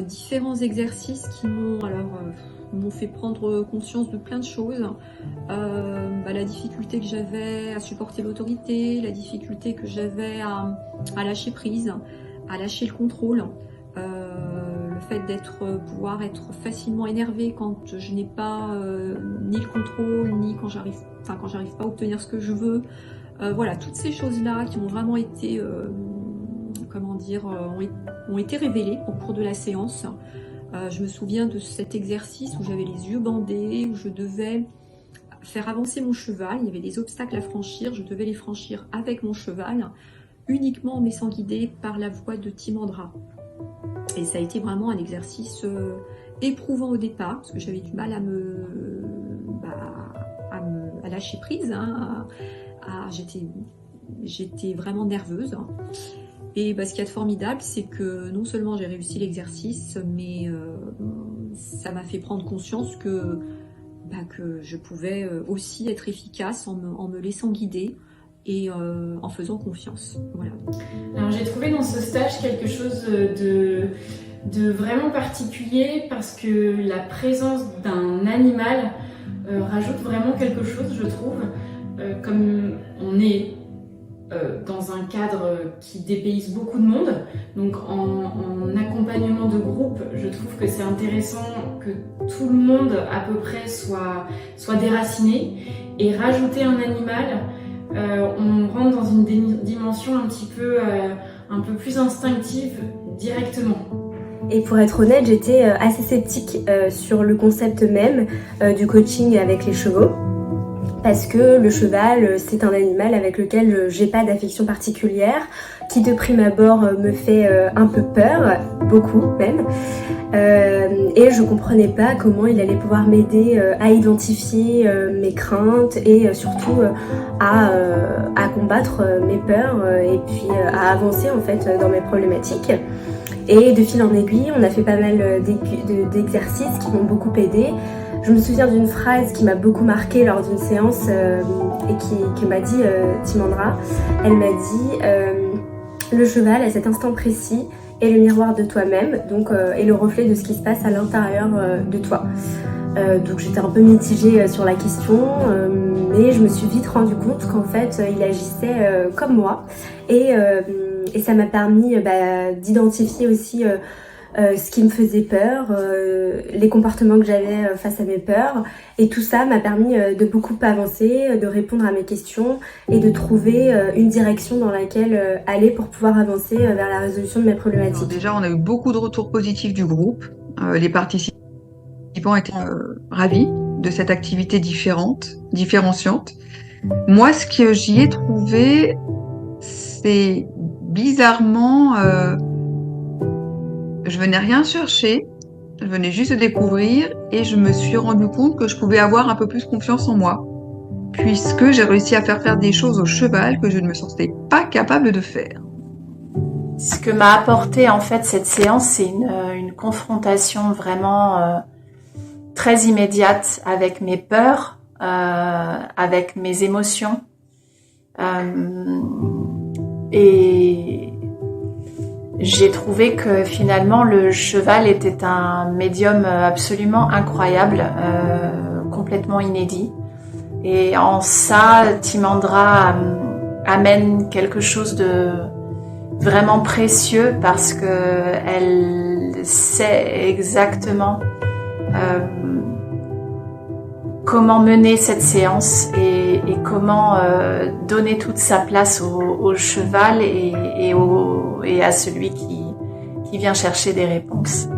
différents exercices qui m'ont fait prendre conscience de plein de choses. La difficulté que j'avais à supporter l'autorité, la difficulté que j'avais à lâcher prise, à lâcher le contrôle, le fait pouvoir être facilement énervée quand je n'ai pas ni le contrôle, ni quand j'arrive pas à obtenir ce que je veux. Voilà, toutes ces choses-là qui ont vraiment été ont été révélées au cours de la séance. Je me souviens de cet exercice où j'avais les yeux bandés, où je devais faire avancer mon cheval. Il y avait des obstacles à franchir, je devais les franchir avec mon cheval, uniquement en me laissant guider par la voix de Timandra. Et ça a été vraiment un exercice éprouvant au départ, parce que j'avais du mal à lâcher prise. J'étais vraiment nerveuse. Et ce qu'il y a de formidable, c'est que non seulement j'ai réussi l'exercice, mais ça m'a fait prendre conscience que je pouvais aussi être efficace en me laissant guider et en faisant confiance. Voilà. Alors j'ai trouvé dans ce stage quelque chose de vraiment particulier, parce que la présence d'un animal rajoute vraiment quelque chose, je trouve. Comme on est dans un cadre qui dépayse beaucoup de monde, donc en accompagnement de groupe, je trouve que c'est intéressant que tout le monde à peu près soit déraciné, et rajouter un animal, on rentre dans une dimension un peu plus instinctive directement. Et pour être honnête, j'étais assez sceptique sur le concept même du coaching avec les chevaux. Parce que le cheval, c'est un animal avec lequel j'ai pas d'affection particulière, qui de prime abord me fait un peu peur, beaucoup même. Et je comprenais pas comment il allait pouvoir m'aider à identifier mes craintes et surtout à combattre mes peurs et puis à avancer en fait dans mes problématiques. Et de fil en aiguille, on a fait pas mal d'exercices qui m'ont beaucoup aidée. Je me souviens d'une phrase qui m'a beaucoup marquée lors d'une séance et qui m'a dit Timandra. Elle m'a dit le cheval à cet instant précis est le miroir de toi-même, donc est le reflet de ce qui se passe à l'intérieur de toi. Donc j'étais un peu mitigée sur la question, mais je me suis vite rendu compte qu'en fait il agissait comme moi, et ça m'a permis d'identifier aussi ce qui me faisait peur, les comportements que j'avais face à mes peurs, et tout ça m'a permis de beaucoup avancer, de répondre à mes questions et de trouver une direction dans laquelle aller pour pouvoir avancer vers la résolution de mes problématiques. Alors déjà, on a eu beaucoup de retours positifs du groupe. Les participants étaient ravis de cette activité différenciante. Moi, ce que j'y ai trouvé, c'est bizarrement... je venais rien chercher, je venais juste découvrir, et je me suis rendu compte que je pouvais avoir un peu plus confiance en moi, puisque j'ai réussi à faire des choses au cheval que je ne me sentais pas capable de faire. Ce que m'a apporté en fait cette séance, c'est une confrontation vraiment très immédiate avec mes peurs, avec mes émotions, et j'ai trouvé que finalement le cheval était un médium absolument incroyable, complètement inédit. Et en ça, Timandra amène quelque chose de vraiment précieux, parce que elle sait exactement comment mener cette séance et comment donner toute sa place au cheval et à celui qui vient chercher des réponses.